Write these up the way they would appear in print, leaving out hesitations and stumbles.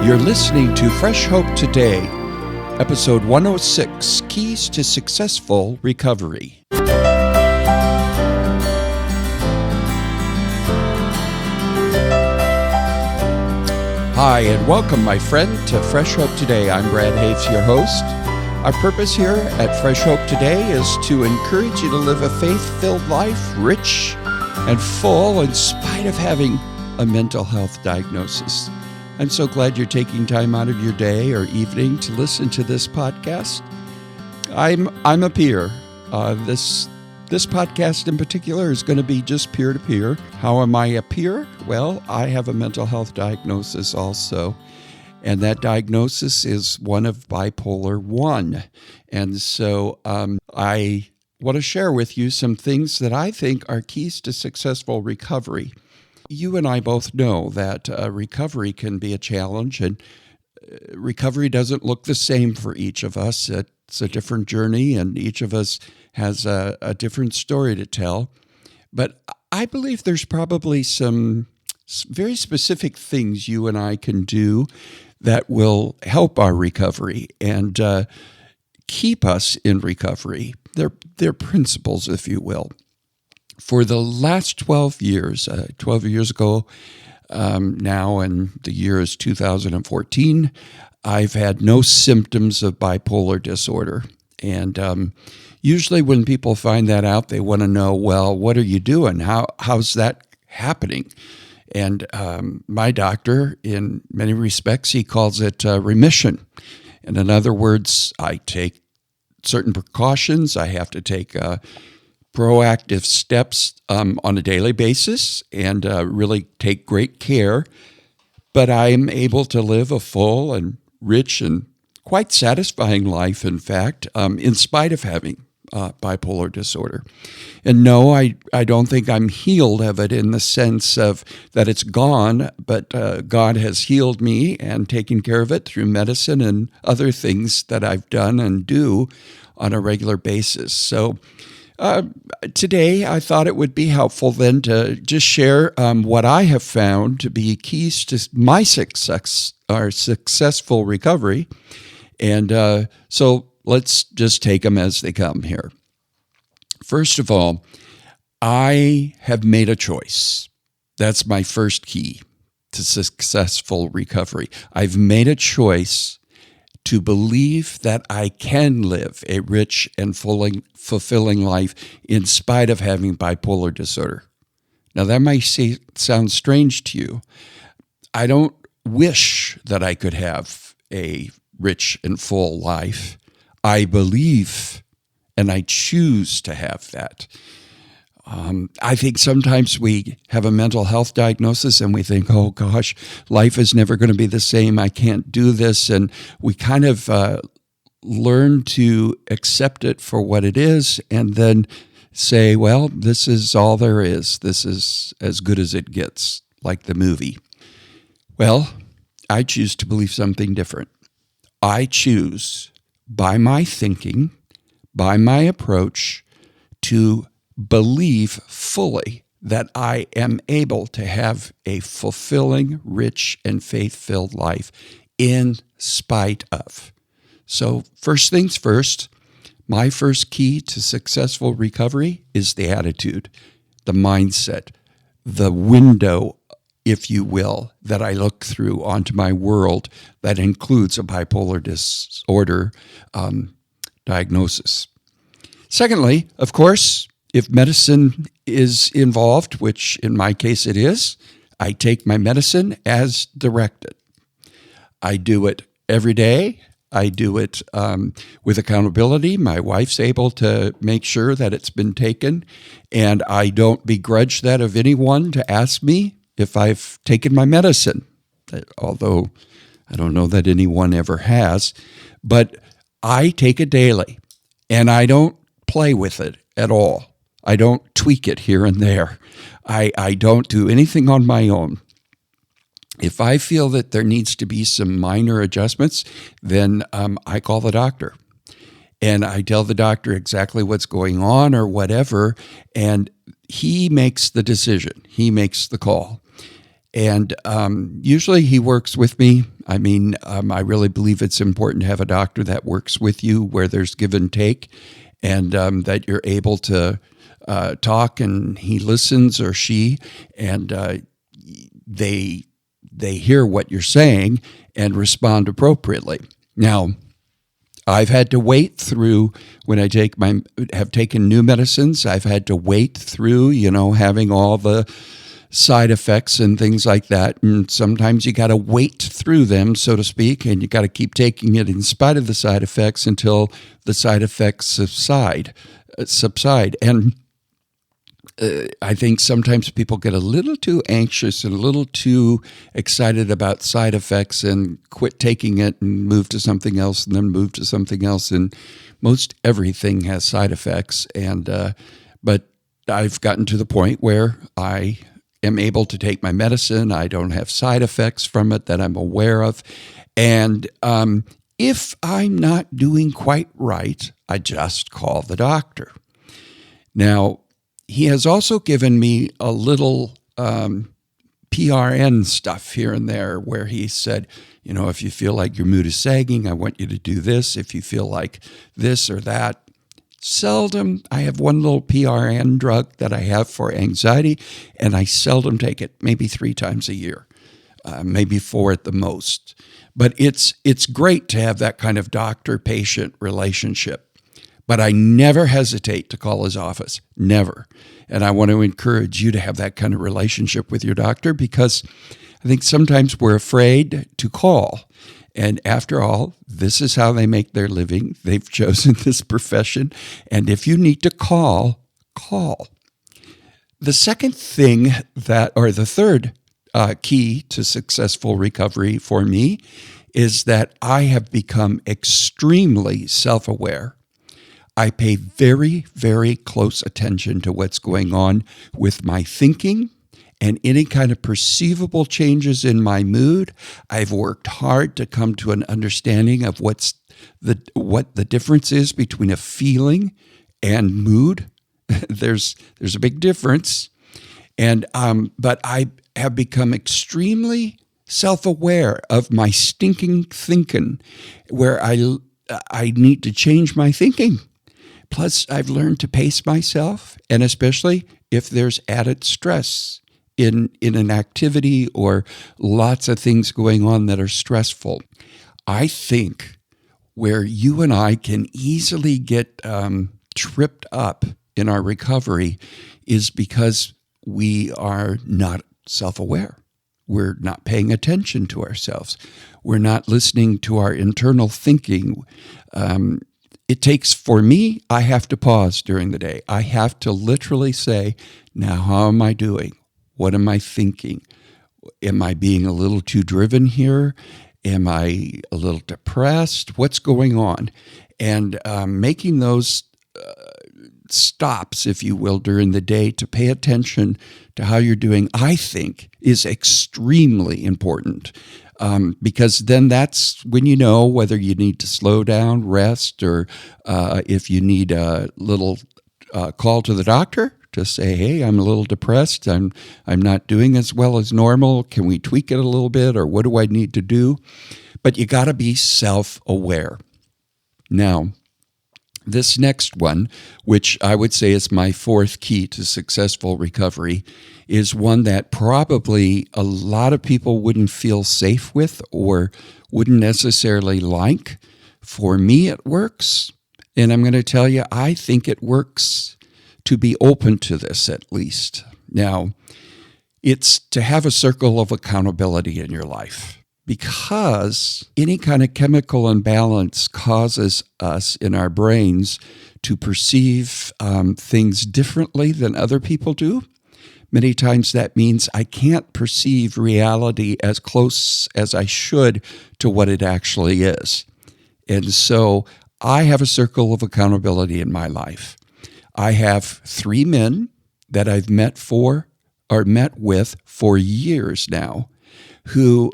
You're listening to Fresh Hope Today, episode 106, Keys to Successful Recovery. Hi, and welcome, my friend, to Fresh Hope Today. I'm Brad Hoefs, your host. Our purpose here at Fresh Hope Today is to encourage you to live a faith-filled life, rich and full, in spite of having a mental health diagnosis. I'm so glad you're taking time out of your day or evening to listen to this podcast. I'm a peer. This podcast in particular is going to be just peer-to-peer. How am I a peer? Well, I have a mental health diagnosis also, and that diagnosis is one of bipolar 1. And so I want to share with you some things that I think are keys to successful recovery. You and I both know that recovery can be a challenge, and recovery doesn't look the same for each of us. It's a different journey, and each of us has a different story to tell. But I believe there's probably some very specific things you and I can do that will help our recovery and keep us in recovery. They're principles, if you will. For the last 12 years ago now, and the year is 2014, I've had no symptoms of bipolar disorder. And usually when people find that out, they want to know, well, what are you doing? How's that happening? And my doctor, in many respects, he calls it remission. And in other words, I take certain precautions. I have to take proactive steps on a daily basis and really take great care. But I'm able to live a full and rich and quite satisfying life, in fact, in spite of having bipolar disorder. And no, I don't think I'm healed of it in the sense of that it's gone, but God has healed me and taken care of it through medicine and other things that I've done and do on a regular basis. So today, I thought it would be helpful then to just share what I have found to be keys to my successful recovery. And so let's just take them as they come here. First of all, I have made a choice. That's my first key to successful recovery. I've made a choice to believe that I can live a rich and fulfilling life in spite of having bipolar disorder. Now, that might sound strange to you. I don't wish that I could have a rich and full life. I believe and I choose to have that. I think sometimes we have a mental health diagnosis and we think, oh gosh, life is never going to be the same. I can't do this. And we kind of learn to accept it for what it is and then say, well, this is all there is. This is as good as it gets, like the movie. Well, I choose to believe something different. I choose, by my thinking, by my approach, to believe fully that I am able to have a fulfilling, rich, and faith-filled life in spite of. So first things first, my first key to successful recovery is the attitude, the mindset, the window, if you will, that I look through onto my world that includes a bipolar disorder diagnosis. Secondly, of course, if medicine is involved, which in my case it is, I take my medicine as directed. I do it every day. I do it with accountability. My wife's able to make sure that it's been taken, and I don't begrudge that of anyone to ask me if I've taken my medicine, although I don't know that anyone ever has. But I take it daily, and I don't play with it at all. I don't tweak it here and there. I don't do anything on my own. If I feel that there needs to be some minor adjustments, then I call the doctor. And I tell the doctor exactly what's going on or whatever, and he makes the decision. He makes the call. And usually he works with me. I mean, I really believe it's important to have a doctor that works with you where there's give and take, and that you're able to talk and he listens, or she, and they hear what you're saying and respond appropriately. Now, I've had to wait through when I have taken new medicines. I've had to wait through, having all the side effects and things like that. And sometimes you got to wait through them, so to speak, and you got to keep taking it in spite of the side effects until the side effects subside. And I think sometimes people get a little too anxious and a little too excited about side effects and quit taking it and move to something else and then move to something else. And most everything has side effects. But I've gotten to the point where I am able to take my medicine. I don't have side effects from it that I'm aware of. And if I'm not doing quite right, I just call the doctor. Now, he has also given me a little PRN stuff here and there where he said, if you feel like your mood is sagging, I want you to do this. If you feel like this or that. Seldom. I have one little PRN drug that I have for anxiety, and I seldom take it, maybe 3 times a year, maybe 4 at the most. But it's great to have that kind of doctor-patient relationship. But I never hesitate to call his office, never. And I want to encourage you to have that kind of relationship with your doctor, because I think sometimes we're afraid to call. And after all, this is how they make their living. They've chosen this profession. And if you need to call. The second thing the third key to successful recovery for me is that I have become extremely self-aware. I pay very, very close attention to what's going on with my thinking and any kind of perceivable changes in my mood. I've worked hard to come to an understanding of what the difference is between a feeling and mood. There's a big difference. And but I have become extremely self-aware of my stinking thinking, where I need to change my thinking. Plus, I've learned to pace myself, and especially if there's added stress in an activity or lots of things going on that are stressful. I think where you and I can easily get tripped up in our recovery is because we are not self-aware. We're not paying attention to ourselves. We're not listening to our internal thinking. It takes, for me, I have to pause during the day. I have to literally say, now, how am I doing? What am I thinking? Am I being a little too driven here? Am I a little depressed? What's going on? And making those stops, if you will, during the day to pay attention to how you're doing, I think is extremely important. Because then that's when you know whether you need to slow down, rest, or if you need a little call to the doctor to say, hey, I'm a little depressed. I'm not doing as well as normal. Can we tweak it a little bit, or what do I need to do? But you got to be self-aware. Now, this next one, which I would say is my fourth key to successful recovery, is one that probably a lot of people wouldn't feel safe with or wouldn't necessarily like. For me, it works. And I'm going to tell you, I think it works to be open to this at least. Now, it's to have a circle of accountability in your life. Because any kind of chemical imbalance causes us in our brains to perceive things differently than other people do. Many times that means I can't perceive reality as close as I should to what it actually is. And so I have a circle of accountability in my life. I have 3 men that I've met with for years now, who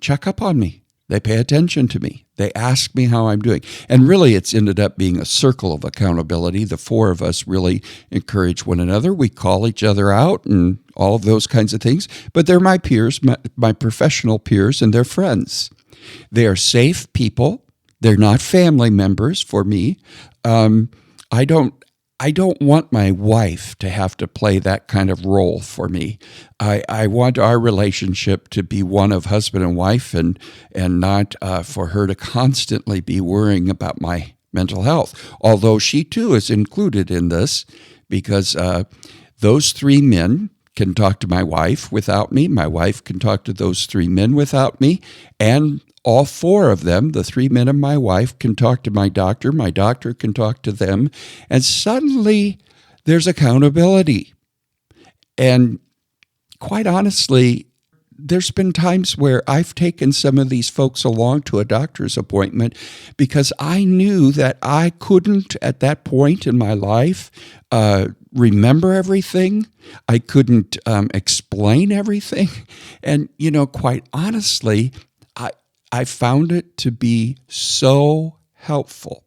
check up on me They pay attention to me. They ask me how I'm doing. And really, it's ended up being a circle of accountability. The four of us really encourage one another. We call each other out and all of those kinds of things. But they're my peers, my professional peers, and they're friends. They are safe people. They're not family members for me. I don't want my wife to have to play that kind of role for me. I want our relationship to be one of husband and wife, and not for her to constantly be worrying about my mental health. Although she too is included in this, because those three men can talk to my wife without me. My wife can talk to those three men without me, and all four of them, the three men and my wife, can talk to my doctor can talk to them, and suddenly there's accountability. And quite honestly, there's been times where I've taken some of these folks along to a doctor's appointment because I knew that I couldn't, at that point in my life, remember everything. I couldn't explain everything. And, quite honestly, I found it to be so helpful.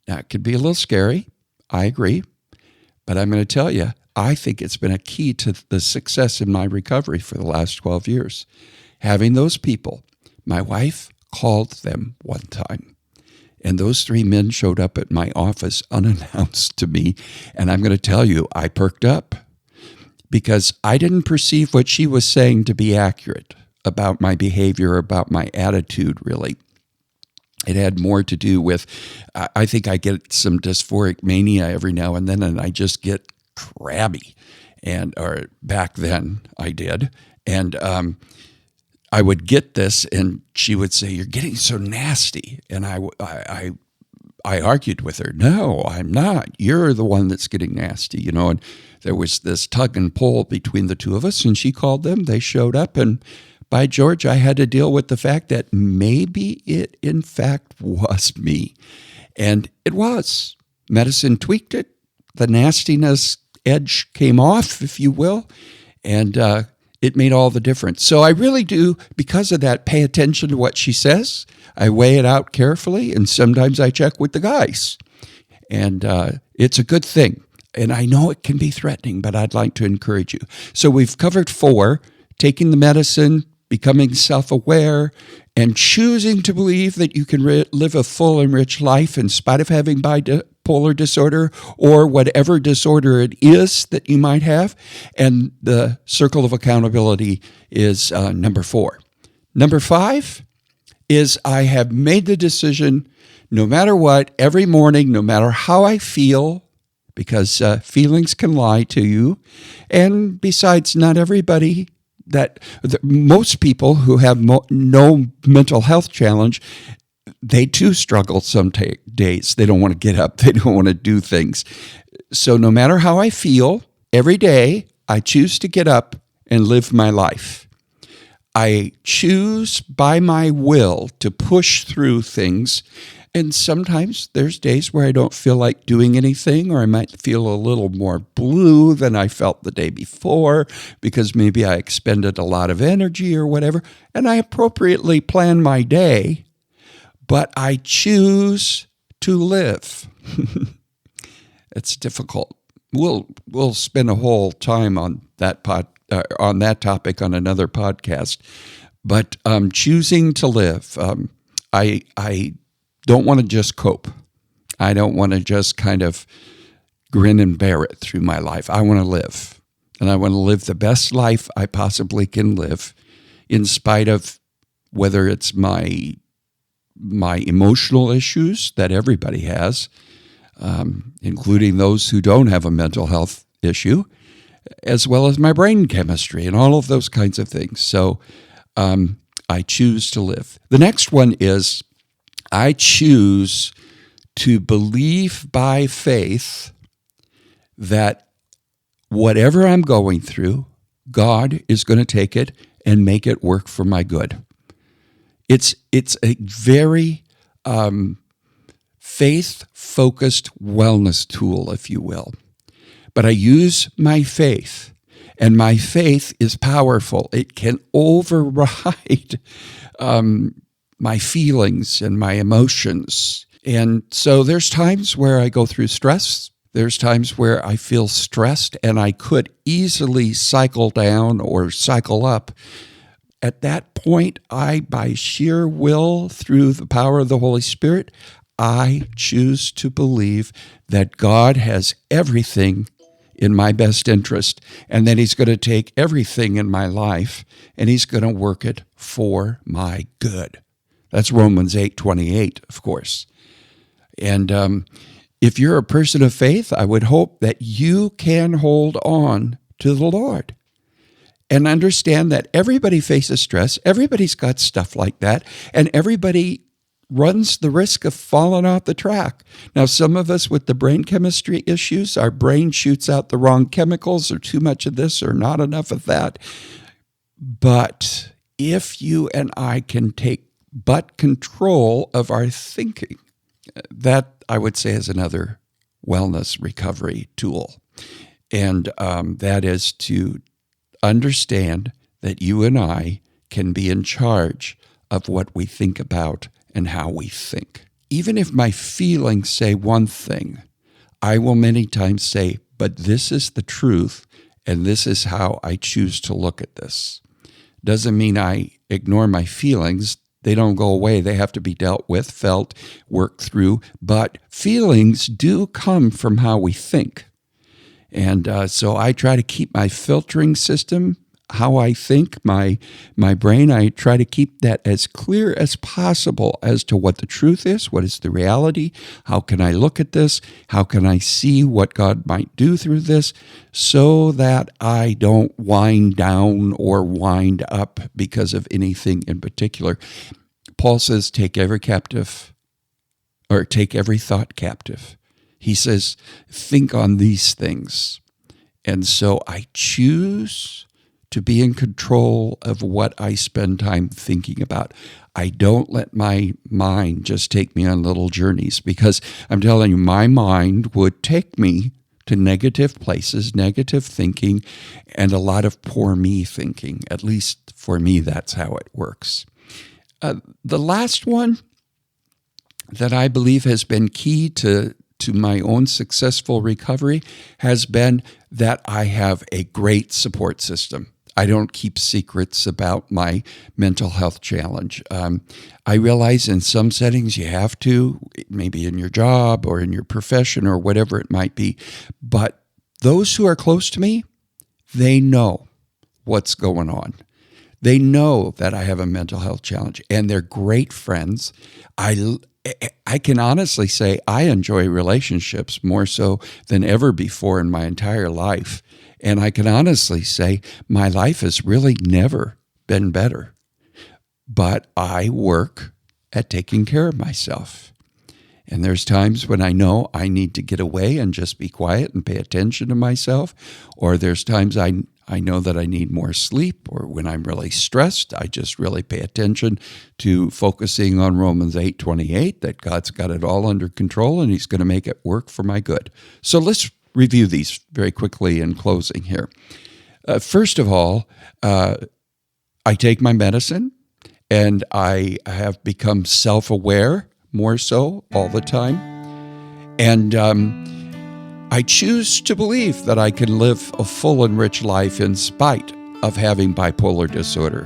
Now, it could be a little scary. I agree. But I'm going to tell you, I think it's been a key to the success in my recovery for the last 12 years. Having those people. My wife called them one time, and those three men showed up at my office unannounced to me. And I'm going to tell you, I perked up because I didn't perceive what she was saying to be accurate about my behavior, about my attitude, really. It had more to do with, I think I get some dysphoric mania every now and then, and I just get crabby. Or back then I did. And I would get this, and she would say, "You're getting so nasty." And I argued with her. "No, I'm not. You're the one that's getting nasty, And there was this tug and pull between the two of us, and she called them. They showed up, and by George, I had to deal with the fact that maybe it, in fact, was me. And it was. Medicine tweaked it. The nastiness edge came off, if you will, and it made all the difference. So I really do, because of that, pay attention to what she says. I weigh it out carefully, and sometimes I check with the guys. And it's a good thing. And I know it can be threatening, but I'd like to encourage you. So we've covered 4, taking the medicine, becoming self-aware, and choosing to believe that you can live a full and rich life in spite of having bipolar disorder or whatever disorder it is that you might have. And the circle of accountability is number 4. Number 5 is I have made the decision, no matter what, every morning, no matter how I feel, because feelings can lie to you. And besides, not everybody most people who have no mental health challenge, they too struggle some days. They don't want to get up. They don't want to do things. So no matter how I feel, every day I choose to get up and live my life. I choose by my will to push through things. And sometimes there's days where I don't feel like doing anything, or I might feel a little more blue than I felt the day before because maybe I expended a lot of energy or whatever. And I appropriately plan my day, but I choose to live. It's difficult. We'll spend a whole time on that topic on another podcast. But choosing to live, I don't want to just cope. I don't want to just kind of grin and bear it through my life. I want to live. And I want to live the best life I possibly can live, in spite of whether it's my emotional issues that everybody has, including those who don't have a mental health issue, as well as my brain chemistry and all of those kinds of things. So I choose to live. The next one is I choose to believe by faith that whatever I'm going through, God is going to take it and make it work for my good. It's a very faith-focused wellness tool, if you will. But I use my faith, and my faith is powerful. It can override my feelings and my emotions. And so there's times where I go through stress. There's times where I feel stressed and I could easily cycle down or cycle up. At that point, by sheer will, through the power of the Holy Spirit, I choose to believe that God has everything in my best interest, and that He's going to take everything in my life and He's going to work it for my good. That's Romans 8:28, of course. And if you're a person of faith, I would hope that you can hold on to the Lord and understand that everybody faces stress. Everybody's got stuff like that, and everybody runs the risk of falling off the track. Now, some of us with the brain chemistry issues, our brain shoots out the wrong chemicals, or too much of this or not enough of that. But if you and I can take control of our thinking, that I would say is another wellness recovery tool. And that is to understand that you and I can be in charge of what we think about and how we think. Even if my feelings say one thing, I will many times say, but this is the truth, and this is how I choose to look at this. Doesn't mean I ignore my feelings. They don't go away. They have to be dealt with, felt, worked through. But feelings do come from how we think. And so I try to keep my filtering system, how I think, my brain, I try to keep that as clear as possible as to what the truth is, what is the reality, how can I look at this, how can I see what God might do through this, so that I don't wind down or wind up because of anything in particular. Paul says, take every thought captive. He says, think on these things. And so I choose to be in control of what I spend time thinking about. I don't let my mind just take me on little journeys, because I'm telling you, my mind would take me to negative places, negative thinking, and a lot of poor me thinking. At least for me, that's how it works. The last one that I believe has been key to my own successful recovery has been that I have a great support system. I don't keep secrets about my mental health challenge. I realize in some settings you have to, maybe in your job or in your profession or whatever it might be. But those who are close to me, they know what's going on. They know that I have a mental health challenge, and they're great friends. I can honestly say I enjoy relationships more so than ever before in my entire life. And I can honestly say my life has really never been better. But I work at taking care of myself. And there's times when I know I need to get away and just be quiet and pay attention to myself. Or there's times I know that I need more sleep, or when I'm really stressed, I just really pay attention to focusing on Romans 8:28, that God's got it all under control and He's going to make it work for my good. So let's review these very quickly in closing here. First of all, I take my medicine, and I have become self-aware more so all the time. And I choose to believe that I can live a full and rich life in spite of having bipolar disorder.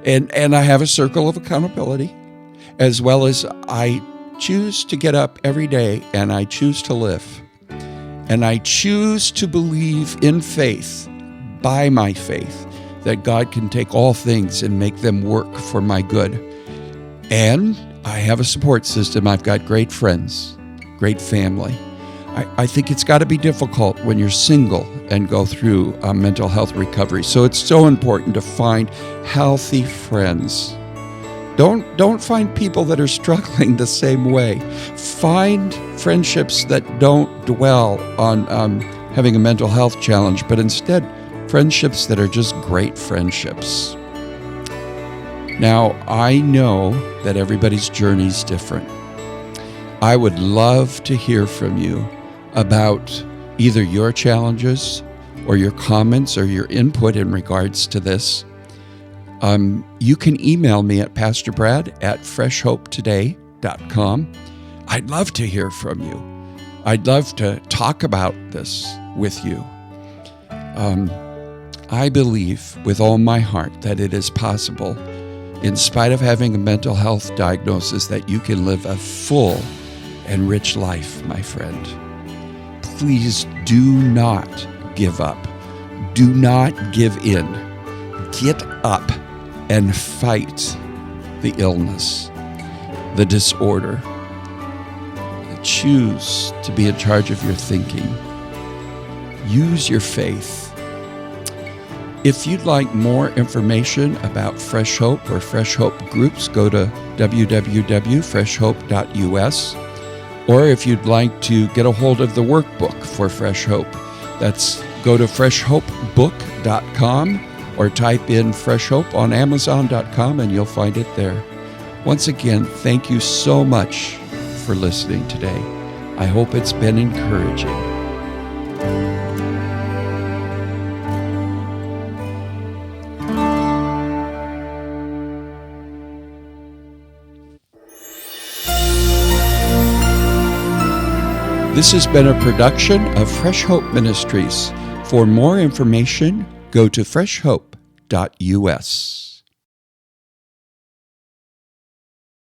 And I have a circle of accountability, as well as I choose to get up every day and I choose to live. And I choose to believe in faith, by my faith, that God can take all things and make them work for my good. And I have a support system. I've got great friends, great family. I think it's got to be difficult when you're single and go through mental health recovery. So it's so important to find healthy friends. Don't find people that are struggling the same way. Find friendships that don't dwell on having a mental health challenge, but instead friendships that are just great friendships. Now, I know that everybody's journey is different. I would love to hear from you about either your challenges or your comments or your input in regards to this. You can email me at pastorbrad@freshhopetoday.com. I'd love to hear from you. I'd love to talk about this with you. I believe with all my heart that it is possible, in spite of having a mental health diagnosis, that you can live a full and rich life, my friend. Please do not give up. Do not give in. Get up and fight the illness, the disorder. Choose to be in charge of your thinking. Use your faith. If you'd like more information about Fresh Hope or Fresh Hope groups, go to www.freshhope.us. Or if you'd like to get a hold of the workbook for Fresh Hope, go to freshhopebook.com or type in Fresh Hope on Amazon.com and you'll find it there. Once again, thank you so much for listening today. I hope it's been encouraging. This has been a production of Fresh Hope Ministries. For more information, go to freshhope.us.